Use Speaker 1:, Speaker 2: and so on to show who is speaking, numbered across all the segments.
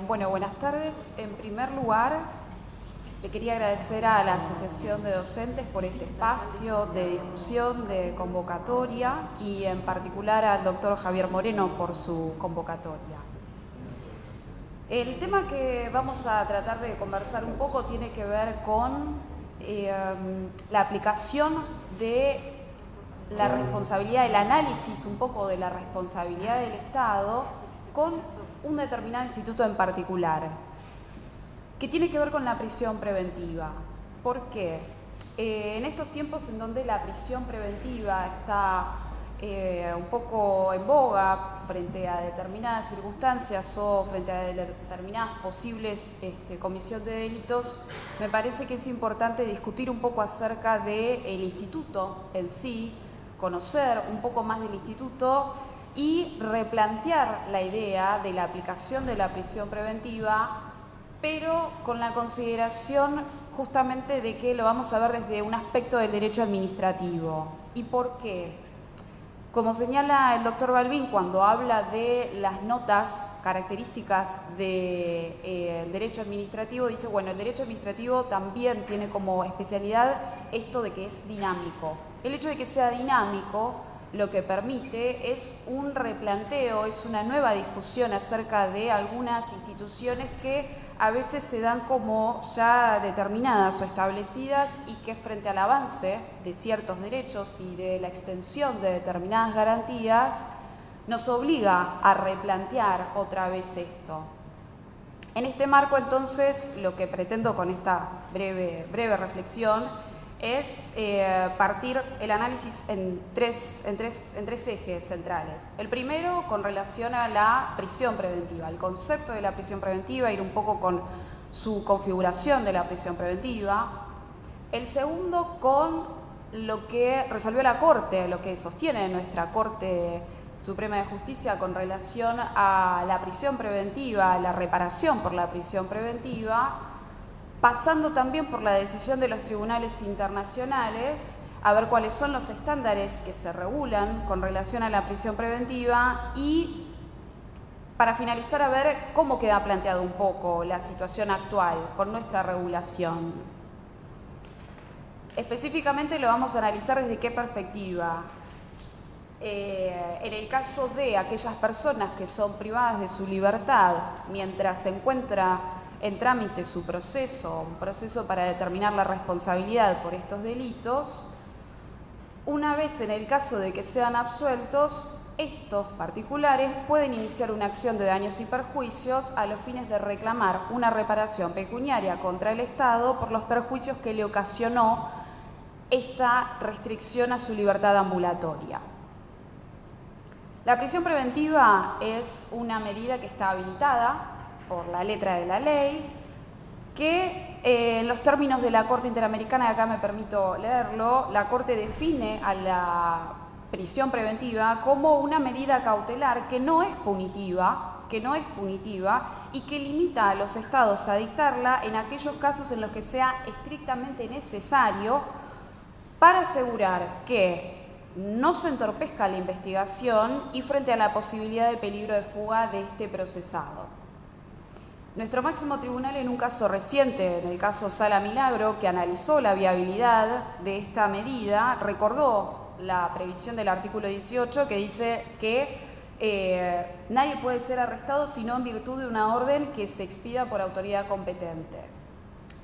Speaker 1: Bueno, buenas tardes. En primer lugar, le quería agradecer a la Asociación de Docentes por este espacio de discusión, de convocatoria, y en particular al doctor Javier Moreno por su convocatoria. El tema que vamos a tratar de conversar un poco tiene que ver con la aplicación de la responsabilidad, el análisis un poco de la responsabilidad del Estado con un determinado instituto en particular, que tiene que ver con la prisión preventiva. ¿Por qué? En estos tiempos en donde la prisión preventiva está un poco en boga frente a determinadas circunstancias o frente a determinadas posibles comisión de delitos, me parece que es importante discutir un poco acerca del instituto en sí, conocer un poco más del instituto y replantear la idea de la aplicación de la prisión preventiva, pero con la consideración justamente de que lo vamos a ver desde un aspecto del derecho administrativo. ¿Y por qué? Como señala el doctor Balbín cuando habla de las notas características del derecho administrativo, dice, bueno, el derecho administrativo también tiene como especialidad esto de que es dinámico. El hecho de que sea dinámico lo que permite es un replanteo, es una nueva discusión acerca de algunas instituciones que a veces se dan como ya determinadas o establecidas y que frente al avance de ciertos derechos y de la extensión de determinadas garantías nos obliga a replantear otra vez esto. En este marco, entonces, lo que pretendo con esta breve reflexión es partir el análisis en tres ejes centrales. El primero, con relación a la prisión preventiva, el concepto de la prisión preventiva, ir un poco con su configuración de la prisión preventiva. El segundo, con lo que resolvió la Corte, lo que sostiene nuestra Corte Suprema de Justicia con relación a la prisión preventiva, la reparación por la prisión preventiva, pasando también por la decisión de los tribunales internacionales, a ver cuáles son los estándares que se regulan con relación a la prisión preventiva y, para finalizar, a ver cómo queda planteado un poco la situación actual con nuestra regulación. Específicamente lo vamos a analizar desde qué perspectiva. En el caso de aquellas personas que son privadas de su libertad mientras se encuentra en trámite su proceso, un proceso para determinar la responsabilidad por estos delitos, una vez en el caso de que sean absueltos, estos particulares pueden iniciar una acción de daños y perjuicios a los fines de reclamar una reparación pecuniaria contra el Estado por los perjuicios que le ocasionó esta restricción a su libertad ambulatoria. La prisión preventiva es una medida que está habilitada por la letra de la ley, que en los términos de la Corte Interamericana, y acá me permito leerlo, la Corte define a la prisión preventiva como una medida cautelar que no es punitiva y que limita a los estados a dictarla en aquellos casos en los que sea estrictamente necesario para asegurar que no se entorpezca la investigación y frente a la posibilidad de peligro de fuga de este procesado. Nuestro máximo tribunal, en un caso reciente, en el caso Sala Milagro, que analizó la viabilidad de esta medida, recordó la previsión del artículo 18 que dice que nadie puede ser arrestado sino en virtud de una orden que se expida por autoridad competente.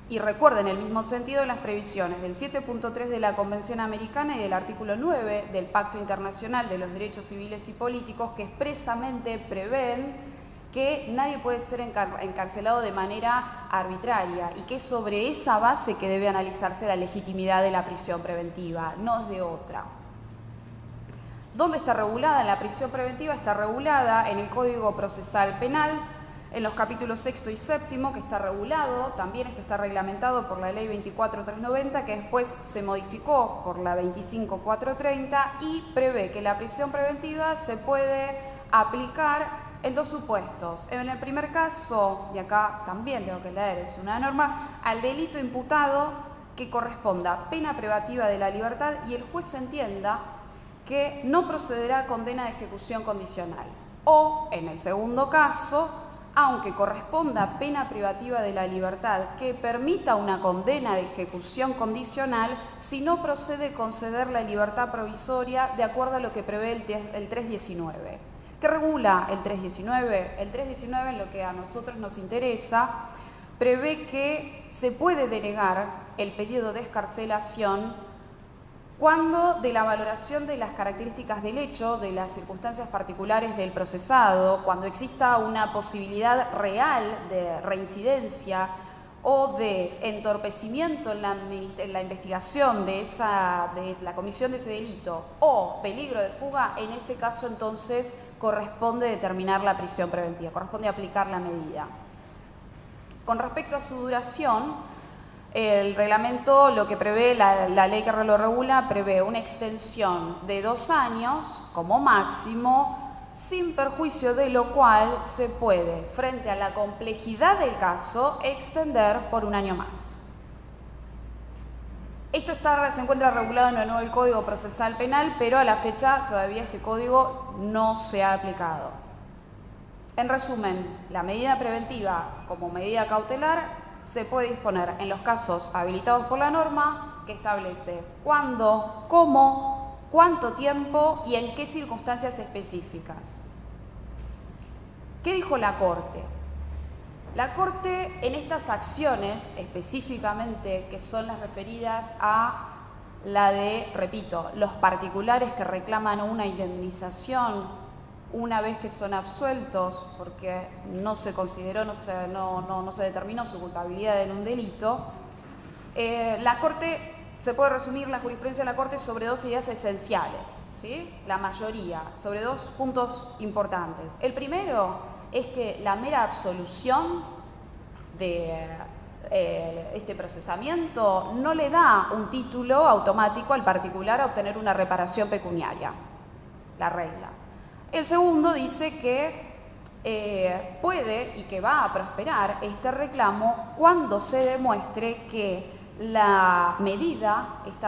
Speaker 1: Y recuerda en el mismo sentido las previsiones del 7.3 de la Convención Americana y del artículo 9 del Pacto Internacional de los Derechos Civiles y Políticos, que expresamente prevén que nadie puede ser encarcelado de manera arbitraria y que es sobre esa base que debe analizarse la legitimidad de la prisión preventiva, no es de otra. ¿Dónde está regulada la prisión preventiva? Está regulada en el Código Procesal Penal, en los capítulos 6 y 7, que está regulado, también esto está reglamentado por la Ley 24.390, que después se modificó por la 25.430 y prevé que la prisión preventiva se puede aplicar en dos supuestos. En el primer caso, y acá también tengo que leer, es una norma, al delito imputado que corresponda pena privativa de la libertad y el juez entienda que no procederá a condena de ejecución condicional. O, en el segundo caso, aunque corresponda pena privativa de la libertad que permita una condena de ejecución condicional si no procede conceder la libertad provisoria de acuerdo a lo que prevé el 319. ¿Qué regula el 319? El 319, en lo que a nosotros nos interesa, prevé que se puede denegar el pedido de excarcelación cuando de la valoración de las características del hecho, de las circunstancias particulares del procesado, cuando exista una posibilidad real de reincidencia o de entorpecimiento en la investigación de la comisión de ese delito o peligro de fuga, en ese caso entonces corresponde determinar la prisión preventiva, corresponde aplicar la medida. Con respecto a su duración, el reglamento, lo que prevé, la ley que lo regula, prevé una extensión de 2 años como máximo, sin perjuicio de lo cual se puede, frente a la complejidad del caso, extender por 1 año más. Esto se encuentra regulado en el nuevo Código Procesal Penal, pero a la fecha todavía este código no se ha aplicado. En resumen, la medida preventiva como medida cautelar se puede disponer en los casos habilitados por la norma, que establece cuándo, cómo, cuánto tiempo y en qué circunstancias específicas. ¿Qué dijo la Corte? La Corte en estas acciones específicamente, que son las referidas a la de, repito, los particulares que reclaman una indemnización una vez que son absueltos porque no se consideró, no se determinó su culpabilidad en un delito, la Corte, se puede resumir la jurisprudencia de la Corte sobre 2 ideas esenciales, ¿sí? La mayoría, sobre 2 puntos importantes. El primero es que la mera absolución de este procesamiento no le da un título automático al particular a obtener una reparación pecuniaria, la regla. El segundo dice que puede y que va a prosperar este reclamo cuando se demuestre que esta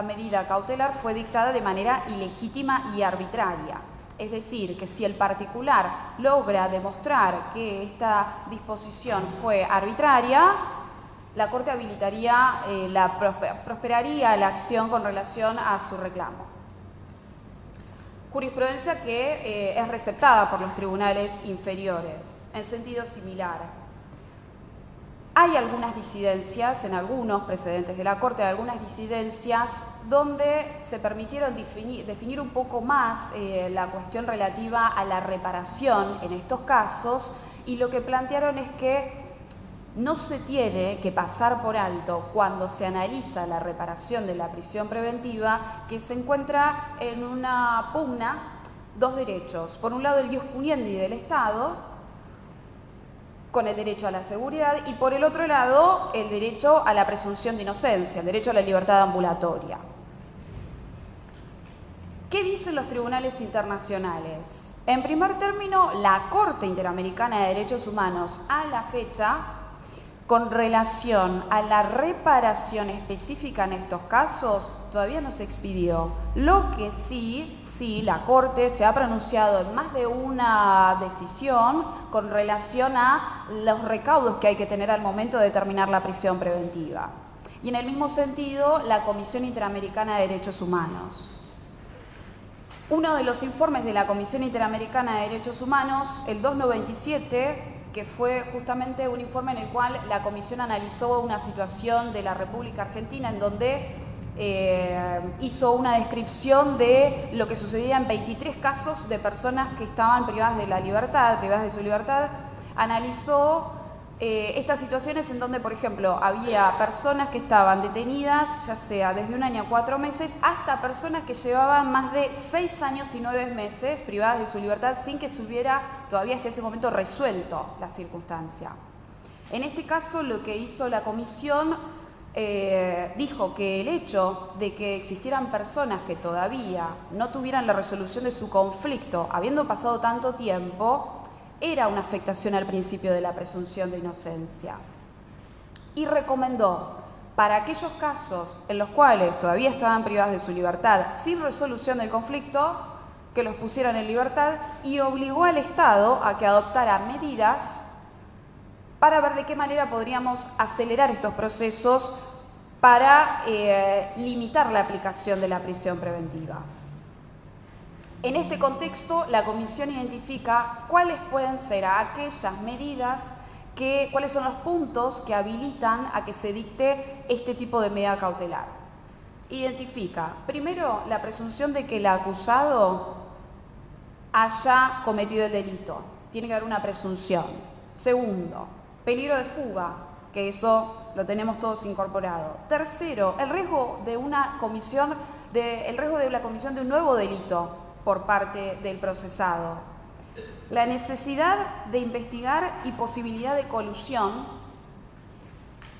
Speaker 1: medida cautelar fue dictada de manera ilegítima y arbitraria. Es decir, que si el particular logra demostrar que esta disposición fue arbitraria, la Corte habilitaría, prosperaría la acción con relación a su reclamo. Jurisprudencia que es receptada por los tribunales inferiores, en sentido similar. Hay algunas disidencias, en algunos precedentes de la Corte, algunas disidencias donde se permitieron definir un poco más la cuestión relativa a la reparación en estos casos, y lo que plantearon es que no se tiene que pasar por alto cuando se analiza la reparación de la prisión preventiva que se encuentra en una pugna 2 derechos. Por un lado, el ius puniendi del Estado, con el derecho a la seguridad, y por el otro lado, el derecho a la presunción de inocencia, el derecho a la libertad ambulatoria. ¿Qué dicen los tribunales internacionales? En primer término, la Corte Interamericana de Derechos Humanos, a la fecha, con relación a la reparación específica en estos casos, todavía no se expidió. Lo que sí, la Corte se ha pronunciado en más de una decisión con relación a los recaudos que hay que tener al momento de determinar la prisión preventiva. Y en el mismo sentido, la Comisión Interamericana de Derechos Humanos. Uno de los informes de la Comisión Interamericana de Derechos Humanos, el 297, que fue justamente un informe en el cual la Comisión analizó una situación de la República Argentina en donde hizo una descripción de lo que sucedía en 23 casos de personas que estaban privadas de su libertad, analizó estas situaciones en donde, por ejemplo, había personas que estaban detenidas, ya sea desde 1 año a 4 meses, hasta personas que llevaban más de 6 años y 9 meses privadas de su libertad sin que se hubiera todavía hasta ese momento resuelto la circunstancia. En este caso, lo que hizo la comisión dijo que el hecho de que existieran personas que todavía no tuvieran la resolución de su conflicto, habiendo pasado tanto tiempo, era una afectación al principio de la presunción de inocencia. Y recomendó, para aquellos casos en los cuales todavía estaban privados de su libertad sin resolución del conflicto, que los pusieran en libertad, y obligó al Estado a que adoptara medidas para ver de qué manera podríamos acelerar estos procesos para limitar la aplicación de la prisión preventiva. En este contexto, la Comisión identifica cuáles pueden ser aquellas medidas cuáles son los puntos que habilitan a que se dicte este tipo de medida cautelar. Identifica, primero, la presunción de que el acusado haya cometido el delito. Tiene que haber una presunción. Segundo, peligro de fuga, que eso lo tenemos todos incorporado. Tercero, el riesgo de la comisión de un nuevo delito por parte del procesado. La necesidad de investigar y posibilidad de colusión.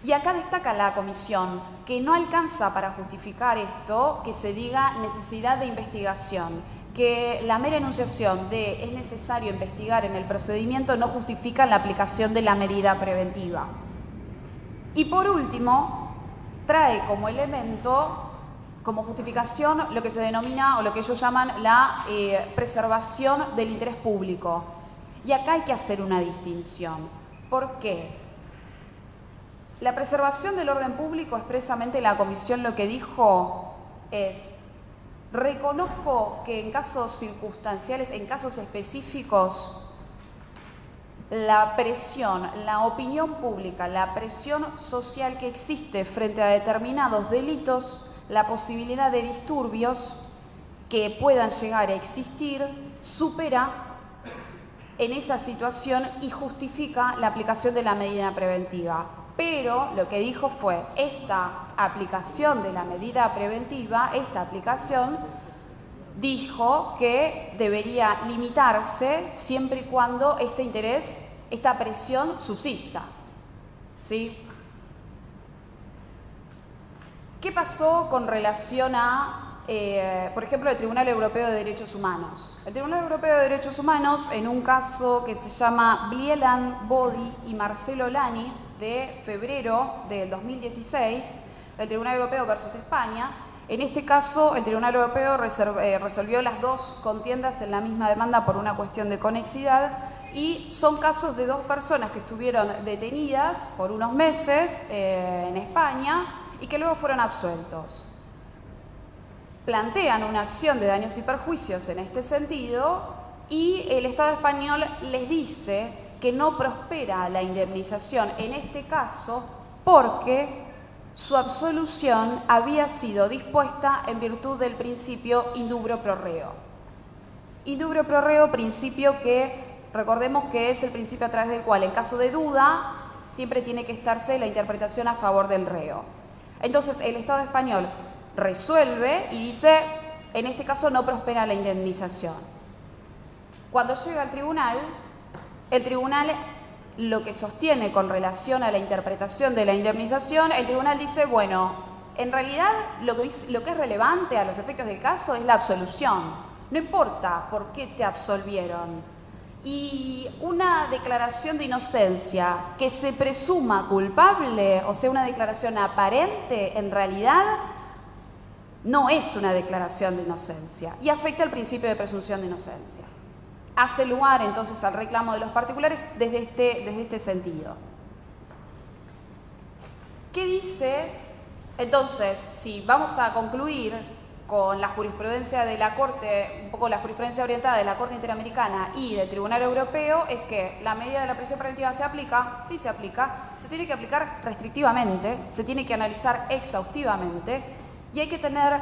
Speaker 1: Y acá destaca la comisión que no alcanza para justificar esto que se diga necesidad de investigación, que la mera enunciación de es necesario investigar en el procedimiento no justifica la aplicación de la medida preventiva. Y por último, trae como elemento, como justificación, lo que se denomina o lo que ellos llaman la preservación del interés público. Y acá hay que hacer una distinción. ¿Por qué? La preservación del orden público, expresamente la comisión lo que dijo es: reconozco que en casos circunstanciales, en casos específicos, la presión, la opinión pública, la presión social que existe frente a determinados delitos, la posibilidad de disturbios que puedan llegar a existir, supera en esa situación y justifica la aplicación de la medida preventiva. Pero lo que dijo fue, esta aplicación de la medida preventiva, esta aplicación, dijo que debería limitarse siempre y cuando este interés, esta presión subsista. ¿Sí? ¿Qué pasó con relación a, por ejemplo, el Tribunal Europeo de Derechos Humanos? El Tribunal Europeo de Derechos Humanos, en un caso que se llama Blieland, Bodi y Marcelo Lani, de febrero del 2016, el Tribunal Europeo versus España, en este caso el Tribunal Europeo resolvió las dos contiendas en la misma demanda por una cuestión de conexidad y son casos de dos personas que estuvieron detenidas por unos meses en España y que luego fueron absueltos. Plantean una acción de daños y perjuicios en este sentido y el Estado español les dice que no prospera la indemnización en este caso porque su absolución había sido dispuesta en virtud del principio indubio pro reo. Indubio pro reo, principio que recordemos que es el principio a través del cual en caso de duda siempre tiene que estarse la interpretación a favor del reo. Entonces el Estado español resuelve y dice, en este caso no prospera la indemnización. Cuando llega al tribunal, el tribunal lo que sostiene con relación a la interpretación de la indemnización, el tribunal dice, bueno, en realidad lo que es relevante a los efectos del caso es la absolución. No importa por qué te absolvieron. Y una declaración de inocencia que se presuma culpable, o sea, una declaración aparente, en realidad no es una declaración de inocencia y afecta el principio de presunción de inocencia. Hace lugar entonces al reclamo de los particulares desde este sentido. ¿Qué dice? Entonces, si vamos a concluir con la jurisprudencia de la Corte, un poco la jurisprudencia orientada de la Corte Interamericana y del Tribunal Europeo, es que la medida de la prisión preventiva se aplica, sí se aplica, se tiene que aplicar restrictivamente, se tiene que analizar exhaustivamente y hay que tener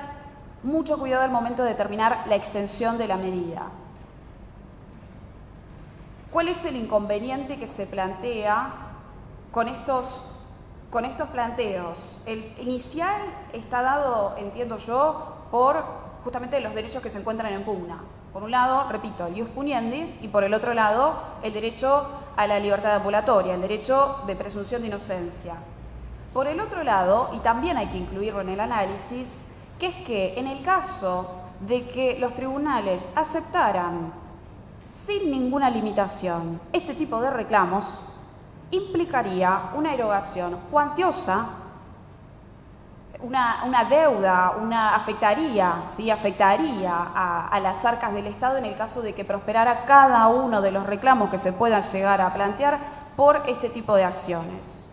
Speaker 1: mucho cuidado al momento de determinar la extensión de la medida. ¿Cuál es el inconveniente que se plantea con estos planteos? El inicial está dado, entiendo yo, por justamente los derechos que se encuentran en pugna. Por un lado, repito, el ius puniendi, y por el otro lado, el derecho a la libertad ambulatoria, el derecho de presunción de inocencia. Por el otro lado, y también hay que incluirlo en el análisis, que es que en el caso de que los tribunales aceptaran sin ninguna limitación este tipo de reclamos, implicaría una erogación cuantiosa, una deuda, afectaría a las arcas del Estado en el caso de que prosperara cada uno de los reclamos que se puedan llegar a plantear por este tipo de acciones.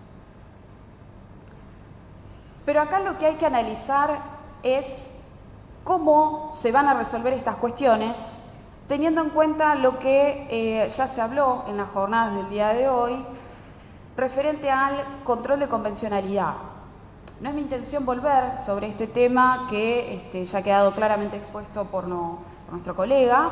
Speaker 1: Pero acá lo que hay que analizar es cómo se van a resolver estas cuestiones, teniendo en cuenta lo que ya se habló en las jornadas del día de hoy, referente al control de convencionalidad. No es mi intención volver sobre este tema que ya ha quedado claramente expuesto por nuestro colega.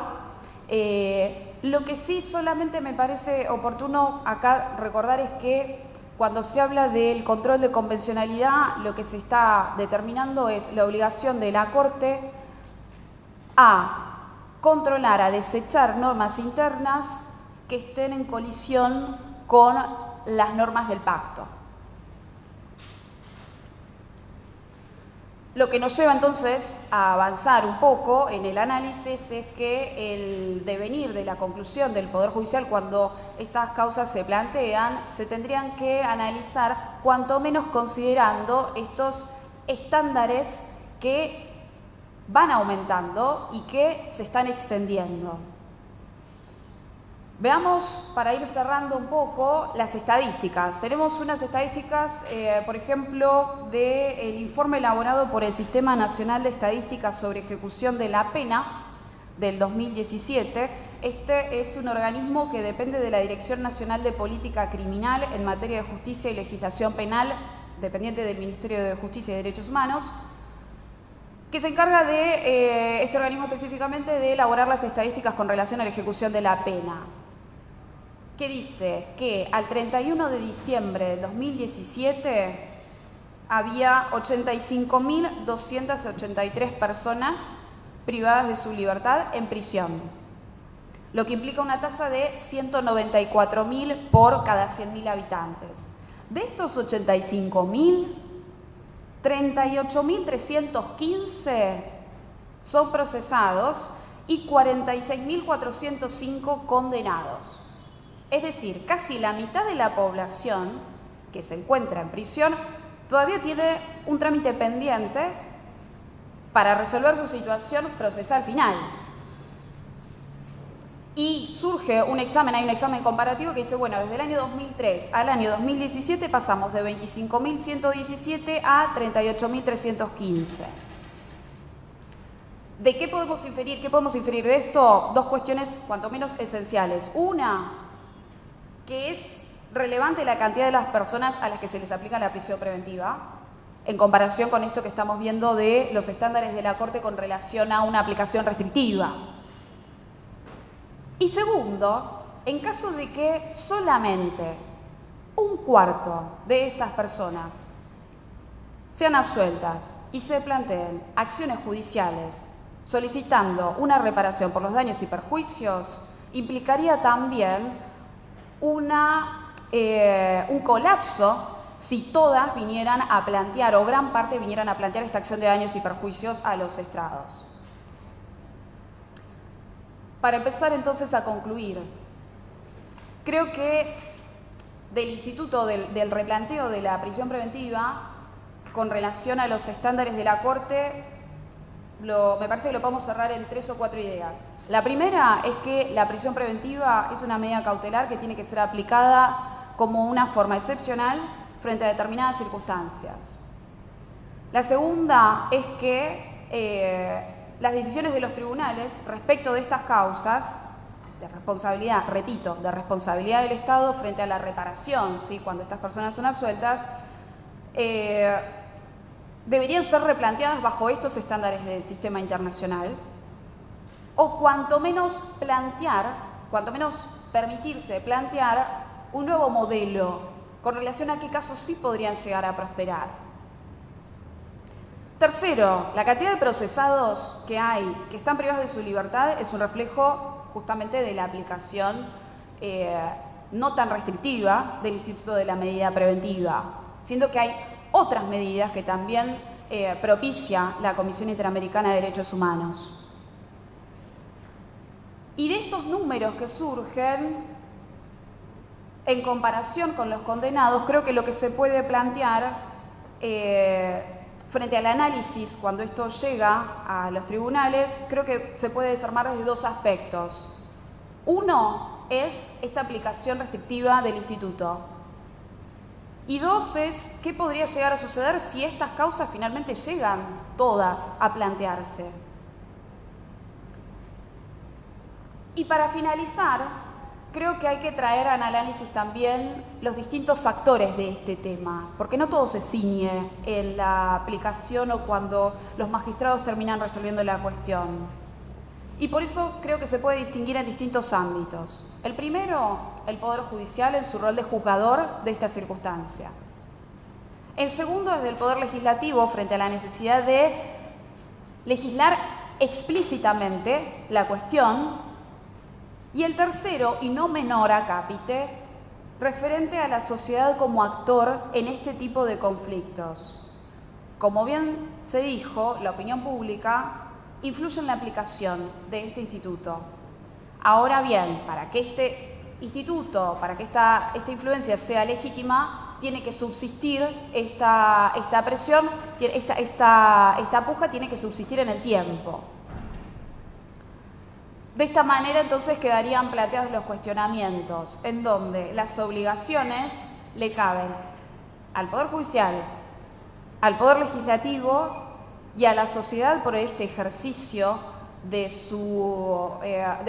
Speaker 1: Lo que sí solamente me parece oportuno acá recordar es que cuando se habla del control de convencionalidad, lo que se está determinando es la obligación de la Corte a controlar, a desechar normas internas que estén en colisión con las normas del pacto. Lo que nos lleva entonces a avanzar un poco en el análisis es que el devenir de la conclusión del Poder Judicial cuando estas causas se plantean, se tendrían que analizar cuanto menos considerando estos estándares que van aumentando y que se están extendiendo. Veamos, para ir cerrando un poco, las estadísticas. Tenemos unas estadísticas, por ejemplo, del informe elaborado por el Sistema Nacional de Estadísticas sobre Ejecución de la Pena del 2017. Este es un organismo que depende de la Dirección Nacional de Política Criminal en materia de justicia y legislación penal, dependiente del Ministerio de Justicia y Derechos Humanos, que se encarga de, este organismo específicamente, de elaborar las estadísticas con relación a la ejecución de la pena, que dice que al 31 de diciembre del 2017 había 85.283 personas privadas de su libertad en prisión, lo que implica una tasa de 194.000 por cada 100.000 habitantes. De estos 85.000, 38.315 son procesados y 46.405 condenados. Es decir, casi la mitad de la población que se encuentra en prisión todavía tiene un trámite pendiente para resolver su situación procesal final. Y surge un examen, hay un examen comparativo que dice, bueno, desde el año 2003 al año 2017 pasamos de 25.117 a 38.315. ¿De qué podemos inferir? ¿Qué podemos inferir de esto? Dos cuestiones cuanto menos esenciales. Una, que es relevante la cantidad de las personas a las que se les aplica la prisión preventiva en comparación con esto que estamos viendo de los estándares de la Corte con relación a una aplicación restrictiva. Y segundo, en caso de que solamente un cuarto de estas personas sean absueltas y se planteen acciones judiciales solicitando una reparación por los daños y perjuicios, implicaría también un colapso si todas vinieran a plantear, o gran parte vinieran a plantear esta acción de daños y perjuicios a los estrados. Para empezar entonces a concluir, creo que del instituto del replanteo de la prisión preventiva con relación a los estándares de la Corte, me parece que lo podemos cerrar en 3 o 4 ideas. La primera es que la prisión preventiva es una medida cautelar que tiene que ser aplicada como una forma excepcional frente a determinadas circunstancias. La segunda es que las decisiones de los tribunales respecto de estas causas de responsabilidad, repito, de responsabilidad del Estado frente a la reparación, ¿sí?, cuando estas personas son absueltas, deberían ser replanteadas bajo estos estándares del sistema internacional, o cuanto menos permitirse plantear un nuevo modelo con relación a qué casos sí podrían llegar a prosperar. Tercero, la cantidad de procesados que hay que están privados de su libertad es un reflejo justamente de la aplicación no tan restrictiva del Instituto de la Medida Preventiva, siendo que hay otras medidas que también propicia la Comisión Interamericana de Derechos Humanos. Y de estos números que surgen, en comparación con los condenados, creo que lo que se puede plantear frente al análisis cuando esto llega a los tribunales, creo que se puede desarmar desde dos aspectos. Uno, es esta aplicación restrictiva del instituto. Y dos es qué podría llegar a suceder si estas causas finalmente llegan todas a plantearse. Y para finalizar, creo que hay que traer al análisis también los distintos actores de este tema, porque no todo se ciñe en la aplicación o cuando los magistrados terminan resolviendo la cuestión. Y por eso creo que se puede distinguir en distintos ámbitos. El primero, el Poder Judicial en su rol de juzgador de esta circunstancia. El segundo, desde el Poder Legislativo, frente a la necesidad de legislar explícitamente la cuestión. Y el tercero, y no menor a cápite, referente a la sociedad como actor en este tipo de conflictos. Como bien se dijo, la opinión pública influye en la aplicación de este instituto. Ahora bien, para que este instituto, para que esta influencia sea legítima, tiene que subsistir esta presión, esta puja tiene que subsistir en el tiempo. De esta manera, entonces, quedarían planteados los cuestionamientos, en donde las obligaciones le caben al Poder Judicial, al Poder Legislativo y a la sociedad por este ejercicio de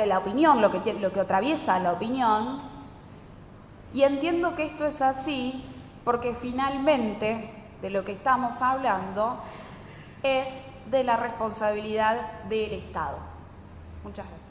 Speaker 1: la opinión, lo que atraviesa la opinión. Y entiendo que esto es así porque finalmente de lo que estamos hablando es de la responsabilidad del Estado. Muchas gracias.